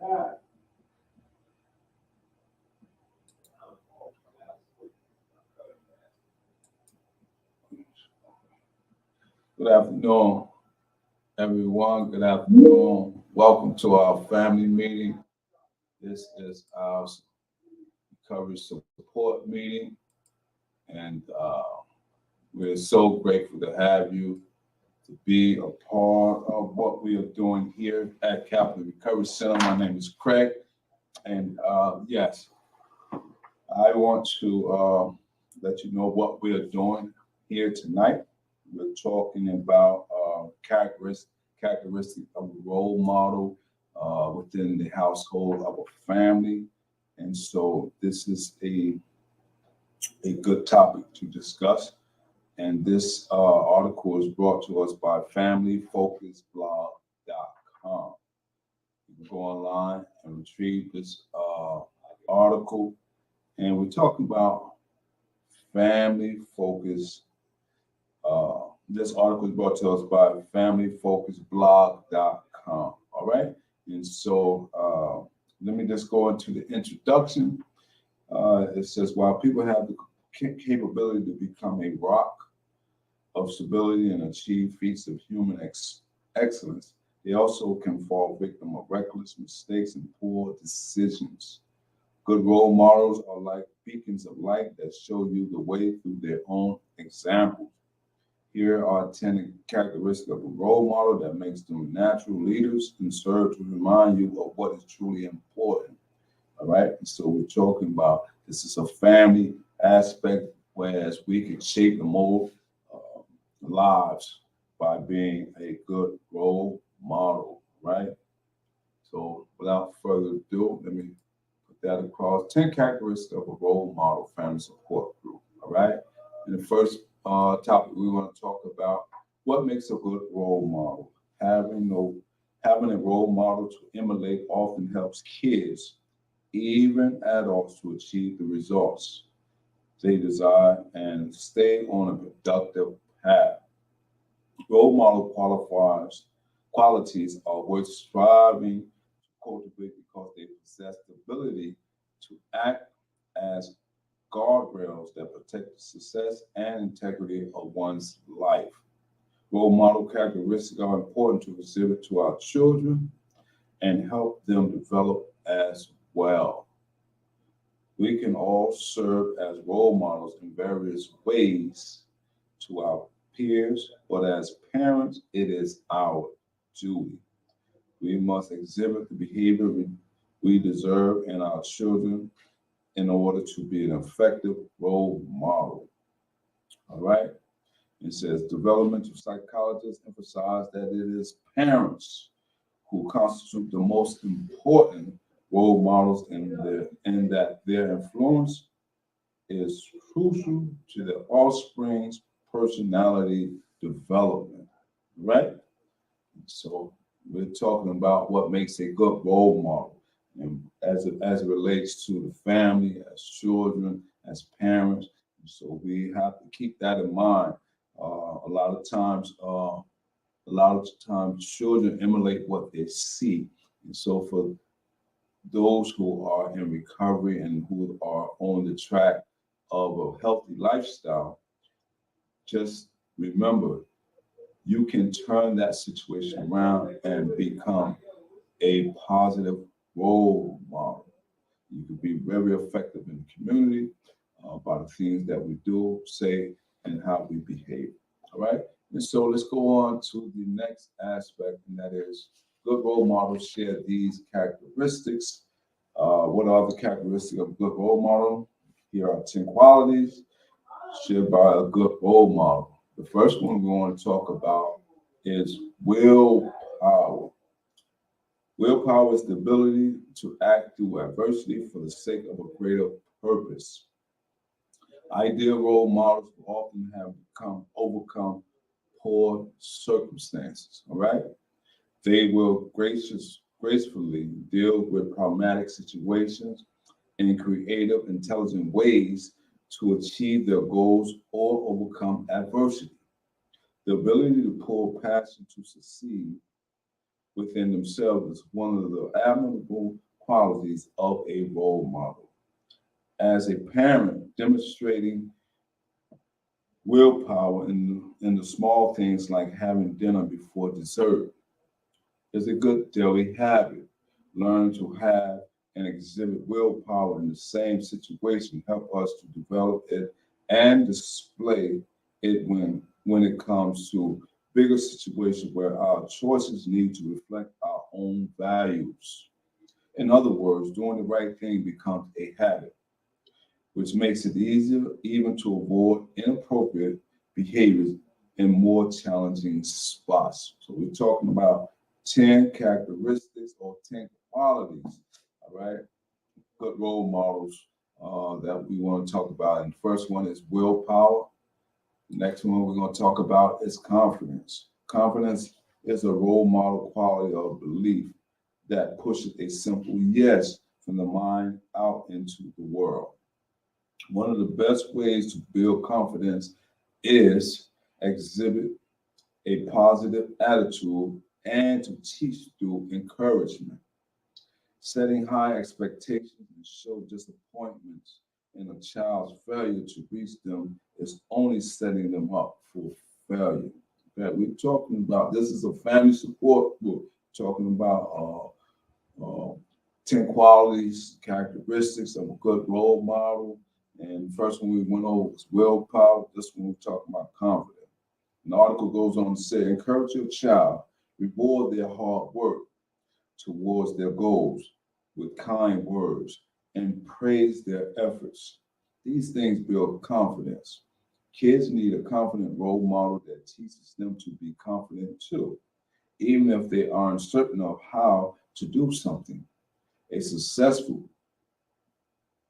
Good afternoon, everyone. Good afternoon. Welcome to our family meeting. This is our recovery support meeting, and we're so grateful to have you to be a part of what we are doing here at Capital Recovery Center. My name is Craig, and yes, I want to let you know what we are doing here tonight. We're talking about characteristic of a role model within the household of a family, and so this is a good topic to discuss. And this article is brought to us by FamilyFocusBlog.com. You can go online and retrieve this article, and we're talking about family focus. This article is brought to us by FamilyFocusBlog.com. All right, and so let me just go into the introduction. It says, while people have the capability to become a rock of stability and achieve feats of human excellence, they also can fall victim of reckless mistakes and poor decisions. Good role models are like beacons of light that show you the way through their own examples. Here are 10 characteristics of a role model that makes them natural leaders and serve to remind you of what is truly important. All right, so we're talking about this is a family aspect, whereas we can shape and mold lives by being a good role model, right? So without further ado, let me put that across. 10 characteristics of a role model family support group, all right? And the first topic we want to talk about, what makes a good role model. Having a role model to emulate often helps kids, even adults, to achieve the results they desire and stay on a productive path. Role model qualities are worth striving to cultivate because they possess the ability to act as guardrails that protect the success and integrity of one's life. Role model characteristics are important to exhibit to our children and help them develop as well. We can all serve as role models in various ways to our peers, but as parents, it is our duty. We must exhibit the behavior we deserve in our children in order to be an effective role model. All right. It says developmental psychologists emphasize that it is parents who constitute the most important role models in that their influence is crucial to the offspring's personality development. Right? So we're talking about what makes a good role model. And as it relates to the family, as children, as parents. So we have to keep that in mind. A lot of times children emulate what they see. And so for those who are in recovery and who are on the track of a healthy lifestyle, just remember, you can turn that situation around and become a positive role model. You can be very effective in the community by the things that we do, say, and how we behave. All right. And so let's go on to the next aspect, and that is good role models share these characteristics. What are the characteristics of a good role model? Here are 10 qualities shared by a good role model. The first one we want to talk about is willpower. Willpower is the ability to act through adversity for the sake of a greater purpose. Ideal role models will often have overcome poor circumstances. All right, they will gracefully deal with problematic situations in creative, intelligent ways to achieve their goals or overcome adversity. The ability to pull passion to succeed within themselves is one of the admirable qualities of a role model. As a parent, demonstrating willpower in the small things like having dinner before dessert is a good daily habit. Learn to have and exhibit willpower in the same situation help us to develop it and display it when it comes to bigger situations where our choices need to reflect our own values. In other words, doing the right thing becomes a habit, which makes it easier even to avoid inappropriate behaviors in more challenging spots. So we're talking about 10 characteristics or 10 qualities, all right, good role models that we want to talk about. And the first one is willpower. The next one we're going to talk about is confidence. Confidence is a role model quality of belief that pushes a simple yes from the mind out into the world. One of the best ways to build confidence is exhibit a positive attitude and to teach through encouragement. Setting high expectations and show disappointments in a child's failure to reach them is only setting them up for failure. Okay, we're talking about this is a family support book, talking about 10 qualities, characteristics of a good role model. And the first one we went over was willpower. This one we're talking about confidence. And the article goes on to say, encourage your child, reward their hard work towards their goals with kind words and praise their efforts. These things build confidence. Kids need a confident role model that teaches them to be confident too, even if they aren't certain of how to do something. A successful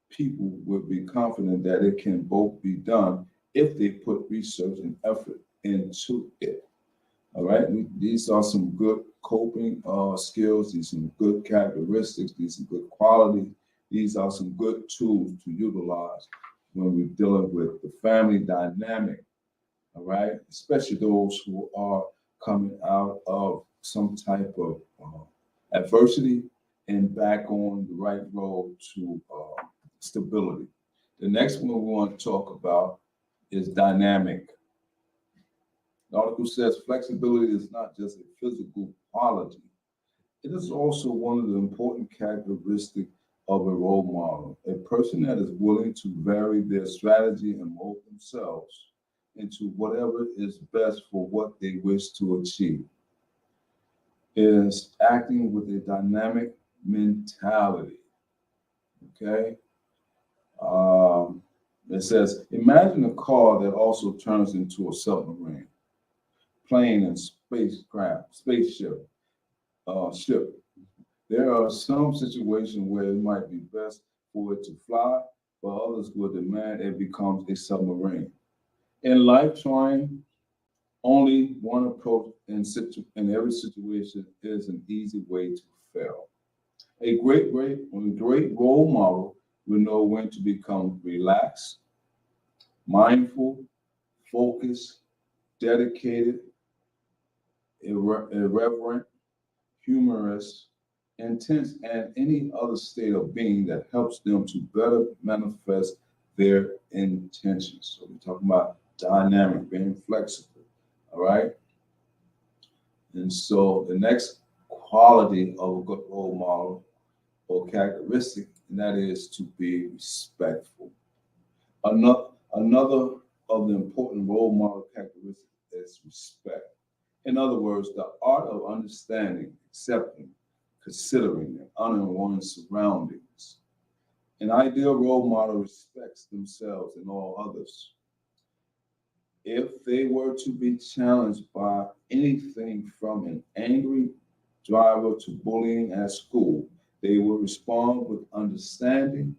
people would be confident that it can both be done if they put research and effort into it. All right, these are some good coping skills. These are some good characteristics. These are good qualities. These are some good tools to utilize when we're dealing with the family dynamic. All right, especially those who are coming out of some type of adversity and back on the right road to stability. The next one we want to talk about is dynamic. The article says flexibility is not just a physical quality. It is also one of the important characteristics of a role model. A person that is willing to vary their strategy and mold themselves into whatever is best for what they wish to achieve is acting with a dynamic mentality. Okay? It says, imagine a car that also turns into a submarine, plane and spaceship, ship. There are some situations where it might be best for it to fly, but others will demand it becomes a submarine. In life, trying only one approach in every situation is an easy way to fail. A great role model will know when to become relaxed, mindful, focused, dedicated, irreverent, humorous, intense, and any other state of being that helps them to better manifest their intentions. So we're talking about dynamic, being flexible. All right. And so the next quality of a good role model or characteristic, and that is to be respectful. Another of the important role model characteristics is respect. In other words, the art of understanding, accepting, considering, and honoring one's surroundings. An ideal role model respects themselves and all others. If they were to be challenged by anything from an angry driver to bullying at school, they will respond with understanding,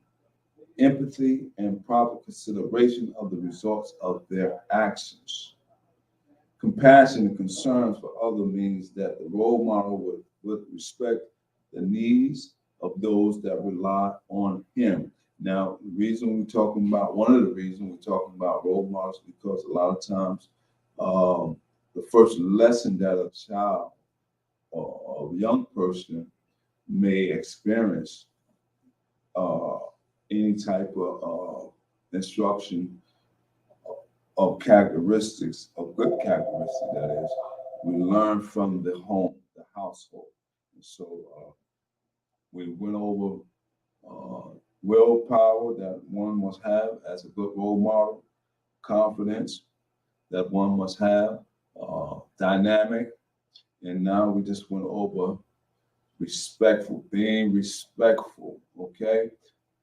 empathy, and proper consideration of the results of their actions. Compassion and concern for others means that the role model would respect the needs of those that rely on him. Now, one of the reasons we're talking about role models, because a lot of times the first lesson that a child a young person may experience uh, any type of instruction of characteristics, of good characteristics, that is, we learn from the home, the household. And so we went over willpower that one must have as a good role model, confidence that one must have, dynamic, and now we just went over respectful, being respectful, okay?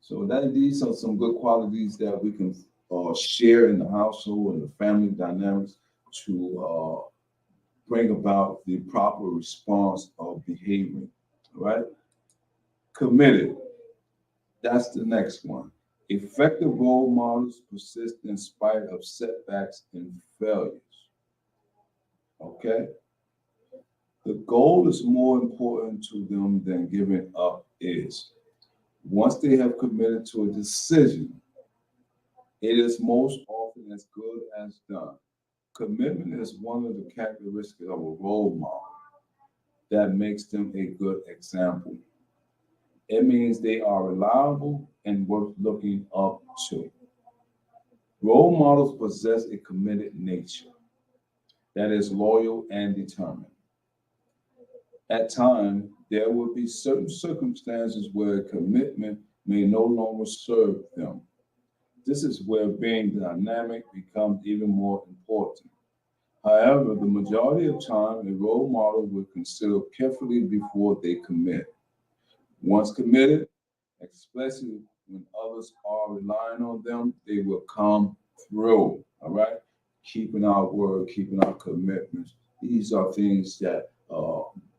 So these are some good qualities that we can share in the household and the family dynamics to bring about the proper response of behavior, right? Committed, that's the next one. Effective role models persist in spite of setbacks and failures, okay? The goal is more important to them than giving up is. Once they have committed to a decision, it is most often as good as done. Commitment is one of the characteristics of a role model that makes them a good example. It means they are reliable and worth looking up to. Role models possess a committed nature that is loyal and determined. At times, there will be certain circumstances where commitment may no longer serve them. This is where being dynamic becomes even more important. However, the majority of time, a role model will consider carefully before they commit. Once committed, especially when others are relying on them, they will come through. All right, keeping our word, keeping our commitments. These are things that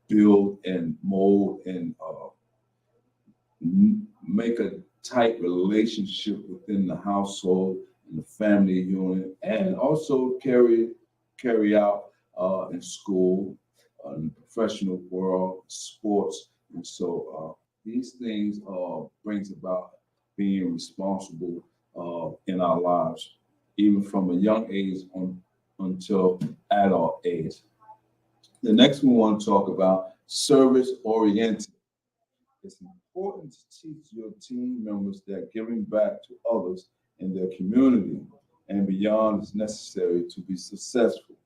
build and mold and make a tight relationship within the household and the family unit, and also carry out in school, in the professional world, sports, and so these things brings about being responsible in our lives, even from a young age until adult age. The next one we want to talk about service oriented. It's important to teach your team members that giving back to others in their community and beyond is necessary to be successful.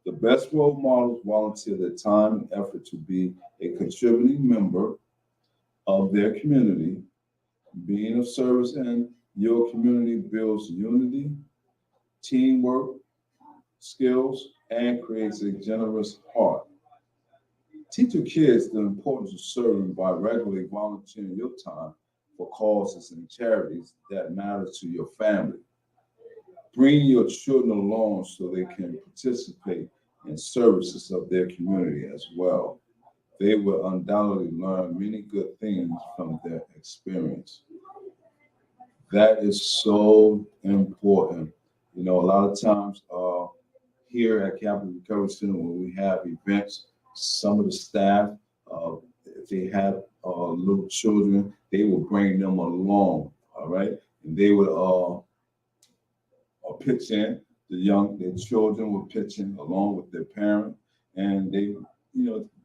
The best role models volunteer their time and effort to be a contributing member of their community. Being of service in your community builds unity, teamwork, skills, and creates a generous heart. Teach your kids the importance of serving by regularly volunteering your time for causes and charities that matter to your family. Bring your children along so they can participate in services of their community as well. They will undoubtedly learn many good things from their experience. That is so important. You know, a lot of times here at Capital Recovery Center, when we have events, some of the staff, if they have little children, they will bring them along, all right? And they would pitch in. Their children will pitch in along with their parent, and they,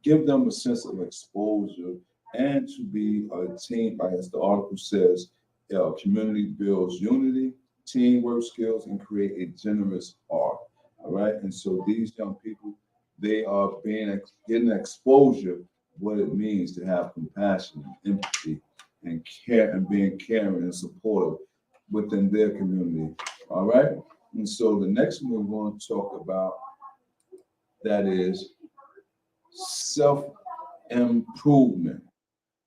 give them a sense of exposure and to be a team, as the article says, community builds unity, teamwork skills, and create a generous heart. All right, and so these young people, they are getting exposure what it means to have compassion and empathy and care and being caring and supportive within their community. All right. And so the next one we're going to talk about that is self-improvement.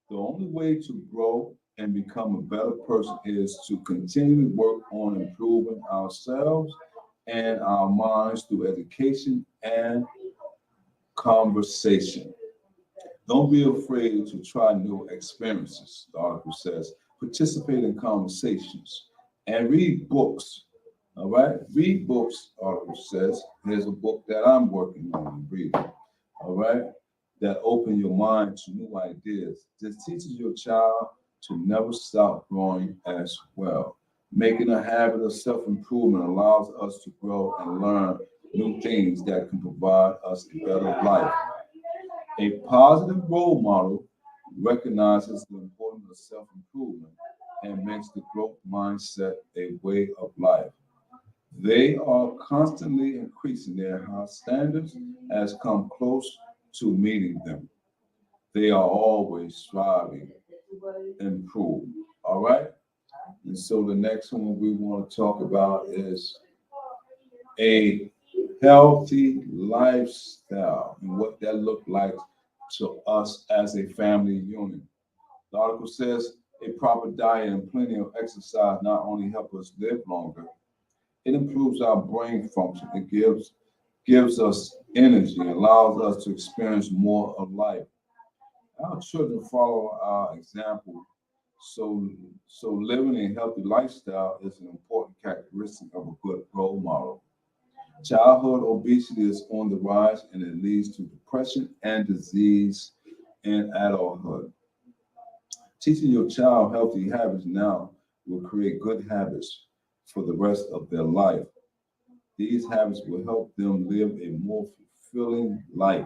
The only way to grow and become a better person is to continually work on improving ourselves and our minds through education and conversation. Don't be afraid to try new experiences, the article says. Participate in conversations and read books. All right? Read books, article says. Here's a book that I'm working on reading. All right? That open your mind to new ideas. This teaches your child to never stop growing as well. Making a habit of self-improvement allows us to grow and learn new things that can provide us a better life. A positive role model recognizes the importance of self-improvement and makes the growth mindset a way of life. They are constantly increasing their high standards as come close to meeting them. They are always striving to improve. All right. And so the next one we want to talk about is a healthy lifestyle and what that looked like to us as a family unit. The article says a proper diet and plenty of exercise not only help us live longer, it improves our brain function. It gives us energy and allows us to experience more of life. Our children follow our example. So, so living a healthy lifestyle is an important characteristic of a good role model. Childhood obesity is on the rise and it leads to depression and disease in adulthood. Teaching your child healthy habits now will create good habits for the rest of their life. These habits will help them live a more fulfilling life.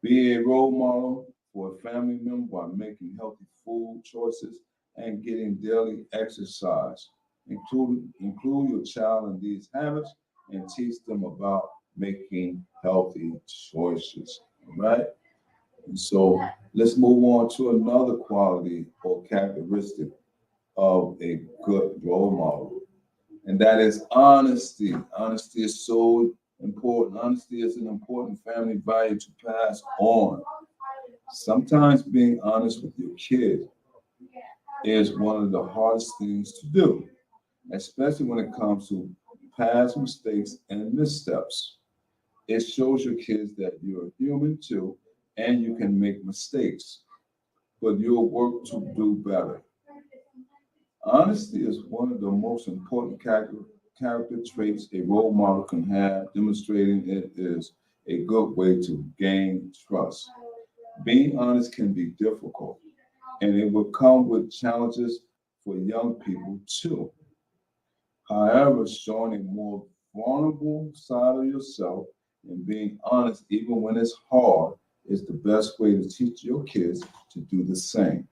Be a role model for a family member by making healthy food choices and getting daily exercise. Include your child in these habits and teach them about making healthy choices. All right. And so let's move on to another quality or characteristic of a good role model, and that is honesty. Honesty is so important. Honesty is an important family value to pass on. Sometimes being honest with your kid is one of the hardest things to do, especially when it comes to past mistakes and missteps. It shows your kids that you're human too and you can make mistakes, but you'll work to do better. Honesty is one of the most important character traits a role model can have, demonstrating it is a good way to gain trust. Being honest can be difficult, and it will come with challenges for young people too. However, showing a more vulnerable side of yourself and being honest, even when it's hard, is the best way to teach your kids to do the same.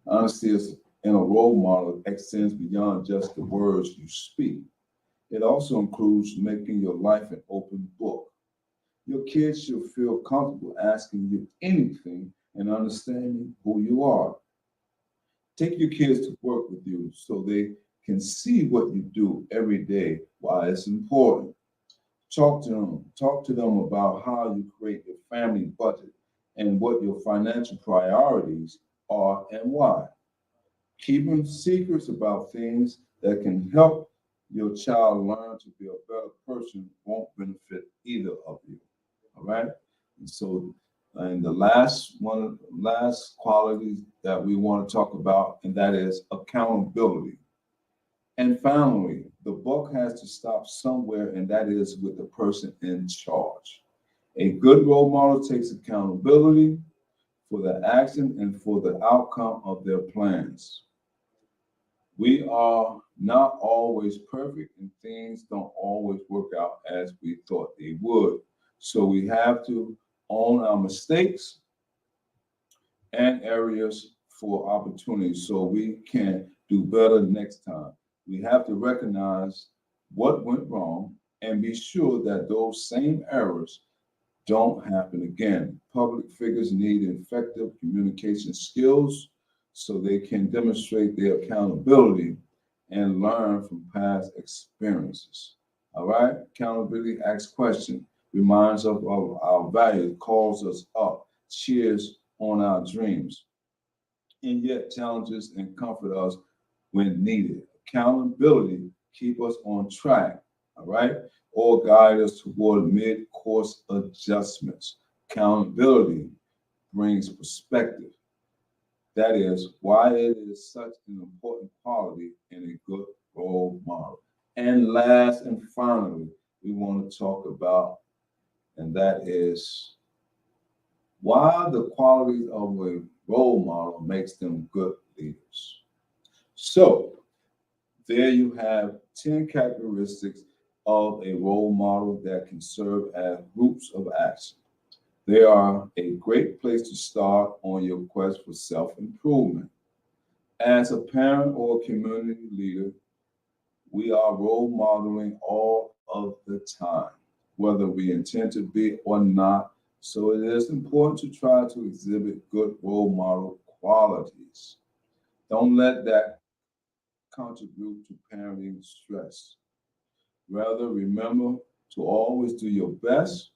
Honesty is in a role model extends beyond just the words you speak. It also includes making your life an open book. Your kids should feel comfortable asking you anything and understanding who you are. Take your kids to work with you so they can see what you do every day, why it's important. Talk to them. Talk to them about how you create your family budget and what your financial priorities are and why. Keeping secrets about things that can help your child learn to be a better person won't benefit either of you. All right. And so, and the last quality that we want to talk about, and that is accountability. And finally, the buck has to stop somewhere, and that is with the person in charge. A good role model takes accountability for their action and for the outcome of their plans. We are not always perfect, and things don't always work out as we thought they would. So we have to own our mistakes and areas for opportunities so we can do better next time. We have to recognize what went wrong and be sure that those same errors don't happen again. Public figures need effective communication skills so they can demonstrate their accountability and learn from past experiences. All right? Accountability asks questions, reminds us of our values, calls us up, cheers on our dreams, and yet challenges and comfort us when needed. Accountability keep us on track, all right, or guide us toward mid-course adjustments. Accountability brings perspective. That is why it is such an important quality in a good role model. And last and finally, we want to talk about, and that is why the qualities of a role model makes them good leaders. So there you have 10 characteristics of a role model that can serve as groups of action. They are a great place to start on your quest for self-improvement. As a parent or community leader, we are role modeling all of the time, whether we intend to be or not. So it is important to try to exhibit good role model qualities. Don't let that contribute to parenting stress. Rather, remember to always do your best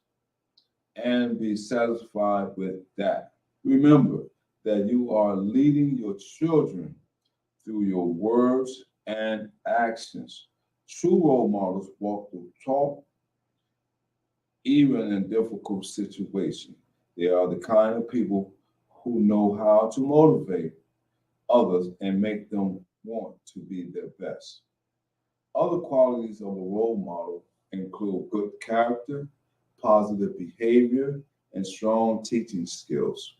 and be satisfied with that. Remember that you are leading your children through your words and actions. True role models walk the talk even in difficult situations. They are the kind of people who know how to motivate others and make them want to be their best. Other qualities of a role model include good character, positive behavior, and strong teaching skills.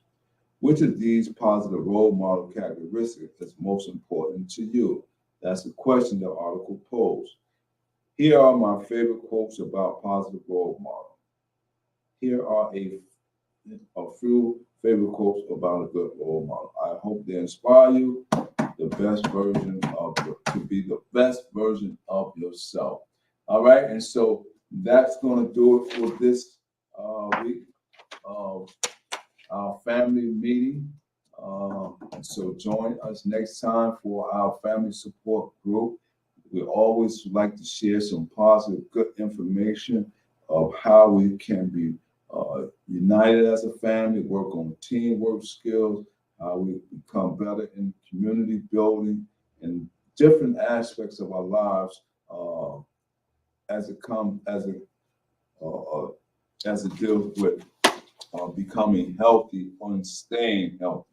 Which of these positive role model characteristics is most important to you? That's the question the article posed. Here are my favorite quotes about positive role model. Here are a few favorite quotes about a good role model. I hope they inspire you to be the best version of yourself. All right, and so that's going to do it for this week of our family meeting. So join us next time for our family support group. We always like to share some positive, good information of how we can be united as a family, work on teamwork skills, how we become better in community building and different aspects of our lives uh, uh, as it deals with becoming healthy and staying healthy.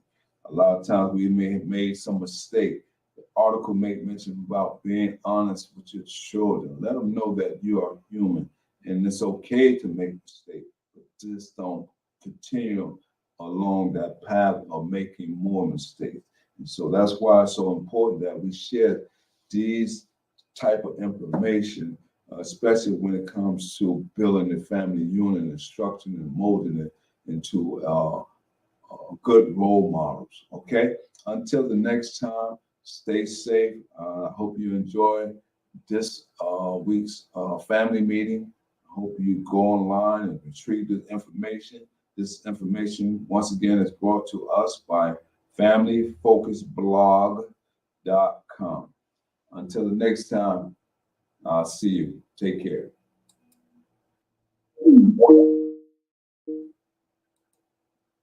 A lot of times we may have made some mistake. The article made mention about being honest with your children. Let them know that you are human and it's okay to make mistakes, but just don't continue along that path of making more mistakes. And so that's why it's so important that we share these type of information, especially when it comes to building the family unit and structuring and molding it into good role models. Okay. Until the next time, stay safe. I hope you enjoy this week's family meeting. I hope you go online and retrieve this information. This information, once again, is brought to us by familyfocusblog.com. Until the next time, I'll see you. Take care.